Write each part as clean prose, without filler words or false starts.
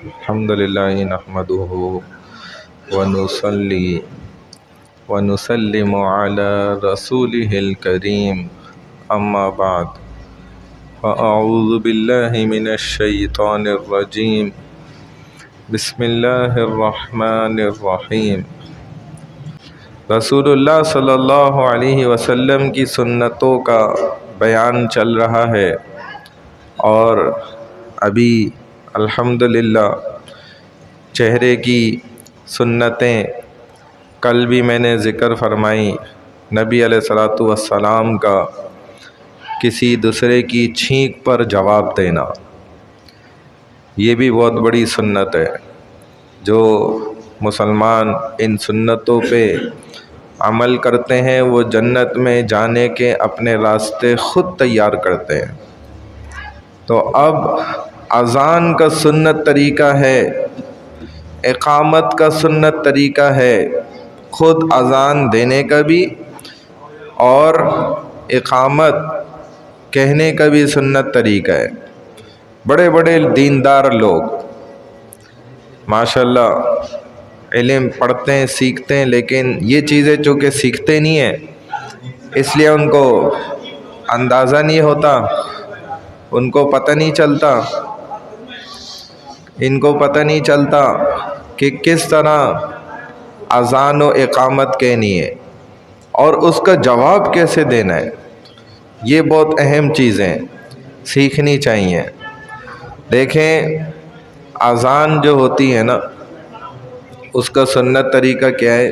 الحمد لله نحمده ونصلي ونسلم على رسوله الكريم أما بعد فأعوذ بالله من الشيطان الرجيم بسم الله الرحمن الرحيم رسول اللہ صلی اللہ علیہ وسلم کی سنتوں کا بیان چل رہا ہے، اور ابھی الحمدللہ چہرے کی سنتیں کل بھی میں نے ذکر فرمائی۔ نبی علیہ الصلاۃ والسلام کا کسی دوسرے کی چھینک پر جواب دینا، یہ بھی بہت بڑی سنت ہے۔ جو مسلمان ان سنتوں پہ عمل کرتے ہیں وہ جنت میں جانے کے اپنے راستے خود تیار کرتے ہیں۔ تو اب اذان کا سنت طریقہ ہے، اقامت کا سنت طریقہ ہے، خود اذان دینے کا بھی اور اقامت کہنے کا بھی سنت طریقہ ہے۔ بڑے بڑے دیندار لوگ ماشاءاللہ علم پڑھتے ہیں، سیکھتے ہیں، لیکن یہ چیزیں چونکہ سیکھتے نہیں ہیں اس لیے ان کو اندازہ نہیں ہوتا، ان کو پتہ نہیں چلتا کہ کس طرح اذان و اقامت کہنی ہے اور اس کا جواب کیسے دینا ہے۔ یہ بہت اہم چیزیں سیکھنی چاہیے۔ دیکھیں اذان جو ہوتی ہے نا، اس کا سنت طریقہ کیا ہے؟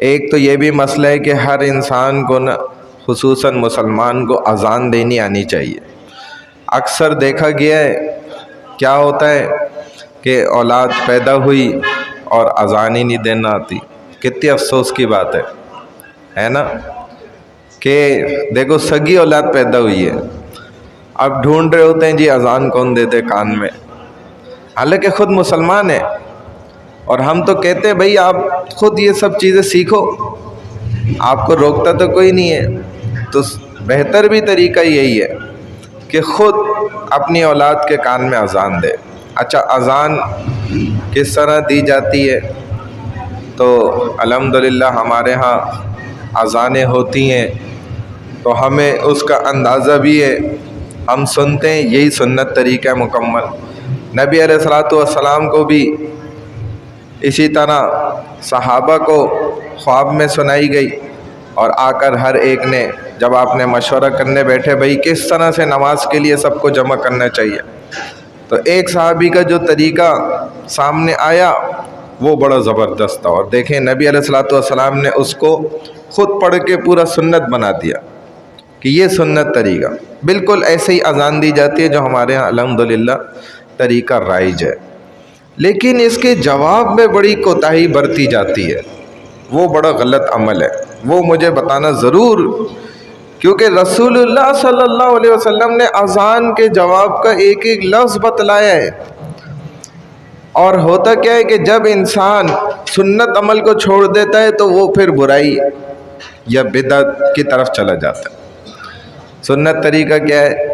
ایک تو یہ بھی مسئلہ ہے کہ ہر انسان کو نا، خصوصاً مسلمان کو اذان دینی آنی چاہیے۔ اکثر دیکھا گیا ہے کیا ہوتا ہے کہ اولاد پیدا ہوئی اور اذان ہی نہیں دینا آتی۔ کتنی افسوس کی بات ہے نا، کہ دیکھو سگی اولاد پیدا ہوئی ہے، اب ڈھونڈ رہے ہوتے ہیں جی اذان کون دیتے کان میں، حالانکہ خود مسلمان ہے۔ اور ہم تو کہتے ہیں بھئی آپ خود یہ سب چیزیں سیکھو، آپ کو روکتا تو کوئی نہیں ہے۔ تو بہتر بھی طریقہ یہی ہے کہ خود اپنی اولاد کے کان میں اذان دے۔ اچھا اذان کس طرح دی جاتی ہے؟ تو الحمدللہ ہمارے ہاں اذانیں ہوتی ہیں تو ہمیں اس کا اندازہ بھی ہے، ہم سنتے ہیں، یہی سنت طریقہ مکمل۔ نبی علیہ الصلاۃ والسلام کو بھی اسی طرح صحابہ کو خواب میں سنائی گئی، اور آ کر ہر ایک نے جب آپ نے مشورہ کرنے بیٹھے بھئی کس طرح سے نماز کے لیے سب کو جمع کرنا چاہیے، تو ایک صحابی کا جو طریقہ سامنے آیا وہ بڑا زبردست تھا، اور دیکھیں نبی علیہ الصلاۃ والسلام نے اس کو خود پڑھ کے پورا سنت بنا دیا کہ یہ سنت طریقہ بالکل ایسے ہی اذان دی جاتی ہے جو ہمارے ہاں الحمدللہ طریقہ رائج ہے۔ لیکن اس کے جواب میں بڑی کوتاہی برتی جاتی ہے، وہ بڑا غلط عمل ہے، وہ مجھے بتانا ضرور، کیونکہ رسول اللہ صلی اللہ علیہ وسلم نے اذان کے جواب کا ایک ایک لفظ بتلایا ہے۔ اور ہوتا کیا ہے کہ جب انسان سنت عمل کو چھوڑ دیتا ہے تو وہ پھر برائی یا بدعت کی طرف چلا جاتا ہے۔ سنت طریقہ کیا ہے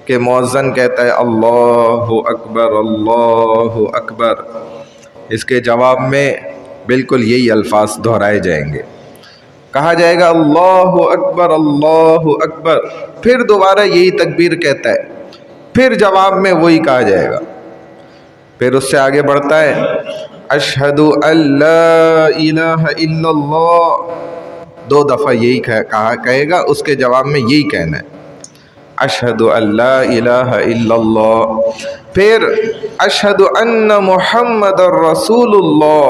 کہ مؤذن کہتا ہے اللہ اکبر اللہ اکبر، اس کے جواب میں بالکل یہی الفاظ دہرائے جائیں گے، کہا جائے گا اللہ اکبر، پھر دوبارہ یہی تکبیر کہتا ہے، پھر جواب میں وہی کہا جائے گا، پھر اس سے آگے بڑھتا ہے اشہد ان لا الہ الا اللہ، 2 دفعہ یہی کہے گا، اس کے جواب میں یہی کہنا ہے اشہد ان لا الہ الا اللہ، پھر اشہد ان محمد رسول اللہ،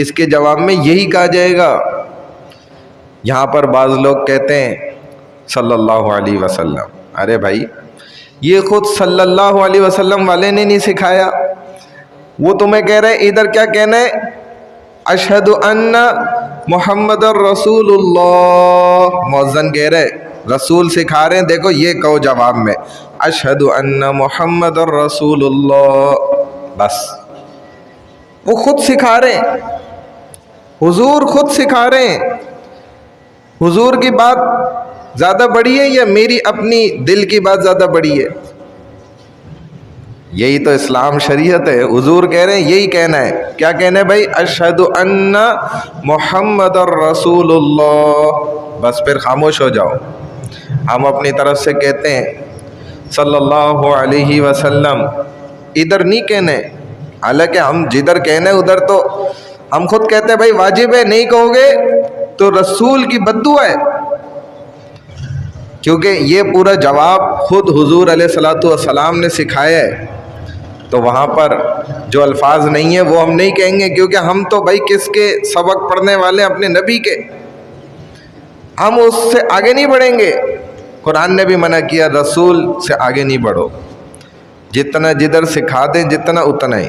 اس کے جواب میں یہی کہا جائے گا۔ یہاں پر بعض لوگ کہتے ہیں صلی اللہ علیہ وسلم، ارے بھائی یہ خود صلی اللہ علیہ وسلم والے نے نہیں سکھایا، وہ تمہیں کہہ رہے ادھر کیا کہنا ہے اشہد ان محمد رسول اللہ، مؤذن کہہ رہے رسول سکھا رہے ہیں، دیکھو یہ کہو جواب میں اشہد ان محمد رسول اللہ، بس وہ خود سکھا رہے ہیں، حضور خود سکھا رہے ہیں۔ حضور کی بات زیادہ بڑی ہے یا میری اپنی دل کی بات زیادہ بڑی ہے؟ یہی تو اسلام شریعت ہے. حضور کہہ رہے ہیں یہی کہنا ہے. کیا کہنا ہے بھائی؟ اشہد ان محمد الرسول اللہ. بس پھر خاموش ہو جاؤ. ہم اپنی طرف سے کہتے ہیں صلی اللہ علیہ وسلم، ادھر نہیں کہنے. حالانکہ ہم جدھر کہنے ادھر تو ہم خود کہتے ہیں بھائی واجب ہے، نہیں کہو گے تو رسول کی بددعا ہے. کیونکہ یہ پورا جواب خود حضور علیہ الصلوۃ والسلام نے سکھایا ہے، تو وہاں پر جو الفاظ نہیں ہیں وہ ہم نہیں کہیں گے. کیونکہ ہم تو بھائی کس کے سبق پڑھنے والے ہیں؟ اپنے نبی کے. ہم اس سے آگے نہیں بڑھیں گے. قرآن نے بھی منع کیا رسول سے آگے نہیں بڑھو. جتنا جدھر سکھا دیں جتنا اتنا ہی.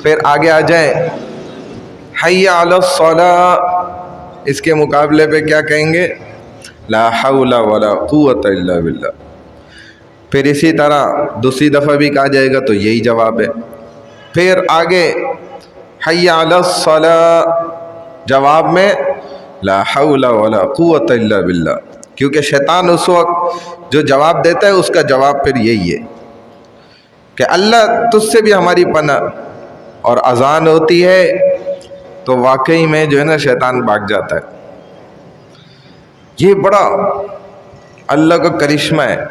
پھر آگے آ جائیں حی علی الصلاۃ، اس کے مقابلے پہ کیا کہیں گے؟ لا حول ولا قوت الا باللہ. پھر اسی طرح دوسری دفعہ بھی کہا جائے گا تو یہی جواب ہے. پھر آگے حی علی الصلاۃ، جواب میں لا حول ولا قوت الا باللہ. کیونکہ شیطان اس وقت جو جواب دیتا ہے اس کا جواب پھر یہی ہے کہ اللہ تجھ سے بھی ہماری پناہ. اور اذان ہوتی ہے تو واقعی میں جو ہے نا شیطان بھاگ جاتا ہے. یہ بڑا اللہ کا کرشمہ ہے،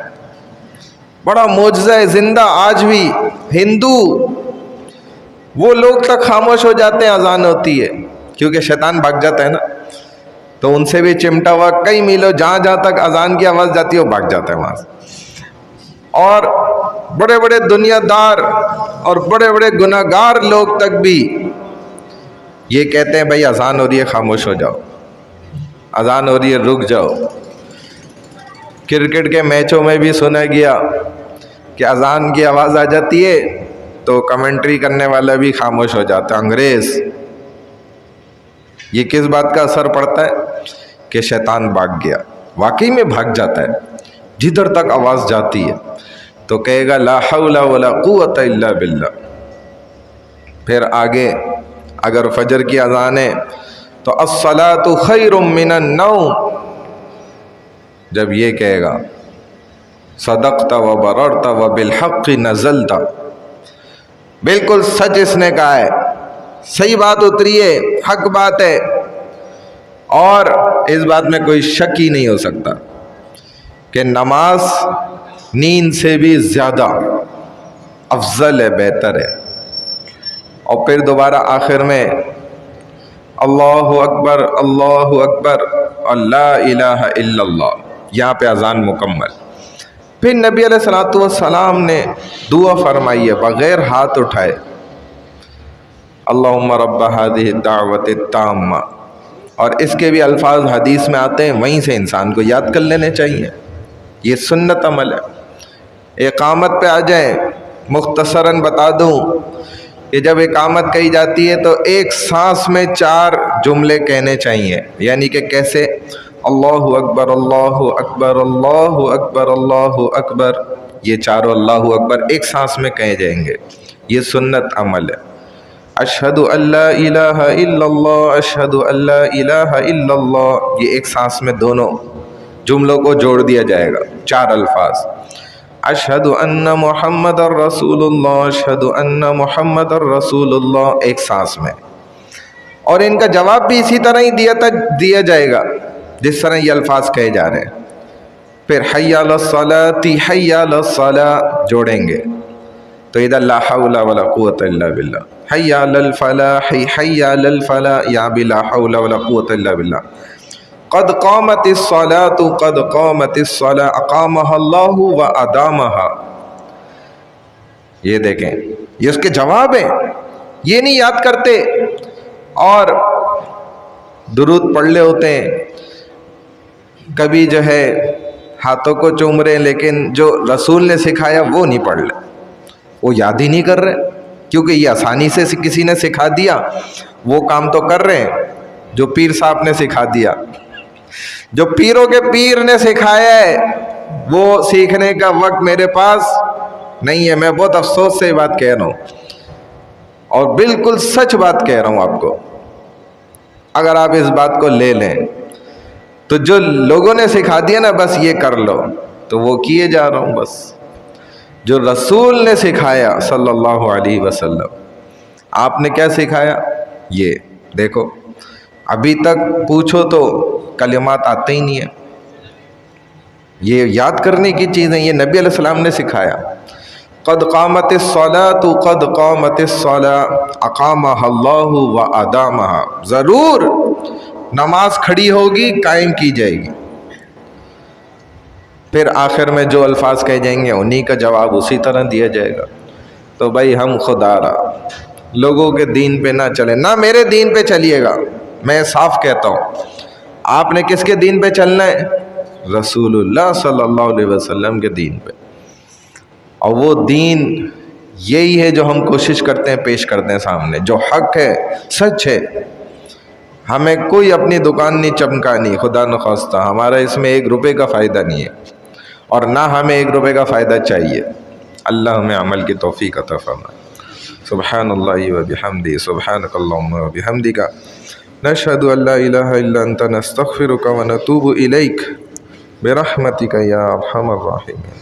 بڑا معجزہ ہے زندہ. آج بھی ہندو وہ لوگ تک خاموش ہو جاتے ہیں اذان ہوتی ہے، کیونکہ شیطان بھاگ جاتا ہے نا. تو ان سے بھی چمٹا ہوا کئی میلوں، جہاں جہاں تک اذان کی آواز جاتی ہے وہ بھاگ جاتا ہے وہاں سے. اور بڑے بڑے دنیا دار اور بڑے بڑے گناہ گار لوگ تک بھی یہ کہتے ہیں بھائی اذان ہو رہی ہے خاموش ہو جاؤ، اذان ہو رہی ہے رک جاؤ. کرکٹ کے میچوں میں بھی سنا گیا کہ اذان کی آواز آ جاتی ہے تو کمنٹری کرنے والا بھی خاموش ہو جاتا ہے، انگریز. یہ کس بات کا اثر پڑتا ہے؟ کہ شیطان بھاگ گیا. واقعی میں بھاگ جاتا ہے جدھر تک آواز جاتی ہے تو کہے گا لا حول ولا قوت الا باللہ. پھر آگے اگر فجر کی اذان ہے تو الصلاۃ خیر من النوم، جب یہ کہے گا صدقت و بررت و بالحق نزلت، بالکل سچ اس نے کہا ہے، صحیح بات اتری ہے، حق بات ہے. اور اس بات میں کوئی شک ہی نہیں ہو سکتا کہ نماز نیند سے بھی زیادہ افضل ہے، بہتر ہے. اور پھر دوبارہ آخر میں اللہ اکبر اللہ اکبر اور لا الہ الا اللہ، یہاں پہ اذان مکمل. پھر نبی علیہ الصلوۃ والسلام نے دعا فرمائی ہے بغیر ہاتھ اٹھائے، اللہم رب ہذہ الدعوۃ التامہ. اور اس کے بھی الفاظ حدیث میں آتے ہیں، وہیں سے انسان کو یاد کر لینے چاہیے. یہ سنت عمل ہے. اقامت پہ آ جائیں، مختصراً بتا دوں کہ جب اقامت کہی جاتی ہے تو ایک سانس میں 4 جملے کہنے چاہیے. یعنی کہ کیسے؟ اللہ اکبر اللہ اکبر اللہ اکبر اللہ اکبر، یہ چاروں اللہ اکبر ایک سانس میں کہے جائیں گے. یہ سنت عمل ہے. اشہد ان لا الہ الا اللہ اشہد ان لا الہ الا اللہ، یہ ایک سانس میں دونوں جملوں کو جوڑ دیا جائے گا، 4 الفاظ. اشہد ان محمد الرسول اللہ اشہد ان محمد الرسول اللہ ایک سانس میں. اور ان کا جواب بھی اسی طرح ہی دیا جائے گا جس طرح یہ الفاظ کہے جا رہے ہیں. پھر حی علی الصلاۃ حی علی الصلاۃ جوڑیں گے تو ادھر لا حول ولا قوت الا باللہ. حی علی الفلاح حی علی الفلاح، یہاں بھی لا حول ولا قوت الا باللہ. قد قامت الصلاۃ قد قامت الصلاۃ اقامها اللہ و ادامها. یہ دیکھیں یہ اس کے جواب ہیں، یہ نہیں یاد کرتے اور درود پڑھ لے ہوتے ہیں. کبھی جو ہے ہاتھوں کو چوم رہے ہیں لیکن جو رسول نے سکھایا وہ نہیں پڑھ لے، وہ یاد ہی نہیں کر رہے. کیونکہ یہ آسانی سے کسی نے سکھا دیا، وہ کام تو کر رہے ہیں جو پیر صاحب نے سکھا دیا. جو پیروں کے پیر نے سکھایا ہے وہ سیکھنے کا وقت میرے پاس نہیں ہے. میں بہت افسوس سے یہ بات کہہ رہا ہوں اور بالکل سچ بات کہہ رہا ہوں آپ کو. اگر آپ اس بات کو لے لیں تو جو لوگوں نے سکھا دیا نا بس یہ کر لو، تو وہ کیے جا رہا ہوں بس. جو رسول نے سکھایا صلی اللہ علیہ وسلم. آپ نے کیا سکھایا؟ یہ دیکھو، ابھی تک پوچھو تو کلمات آتے ہی نہیں ہیں. یہ یاد کرنے کی چیزیں یہ نبی علیہ السلام نے سکھایا. قد قامت الصلاۃ قد قامت الصلاۃ اقامها اللہ وادامها. ضرور نماز کھڑی ہوگی، قائم کی جائے گی. پھر آخر میں جو الفاظ کہے جائیں گے انہی کا جواب اسی طرح دیا جائے گا. تو بھائی ہم خدا را لوگوں کے دین پہ نہ چلیں، نہ میرے دین پہ چلیے گا. میں صاف کہتا ہوں، آپ نے کس کے دین پہ چلنا ہے؟ رسول اللہ صلی اللہ علیہ وسلم کے دین پہ. اور وہ دین یہی ہے جو ہم کوشش کرتے ہیں پیش کرتے ہیں سامنے، جو حق ہے، سچ ہے. ہمیں کوئی اپنی دکان نہیں چمکانی، خدا نخواستہ. ہمارا اس میں 1 روپے کا فائدہ نہیں ہے، اور نہ ہمیں 1 روپے کا فائدہ چاہیے. اللہ ہمیں عمل کی توفیق عطا فرمائے. سبحان اللہ و بحمدہ، سبحانک اللہم و بحمدک، نشہد ان لا الہ الا انت، نستغفرک و نتوب الیک، برحمتک یا ارحم الراحمین.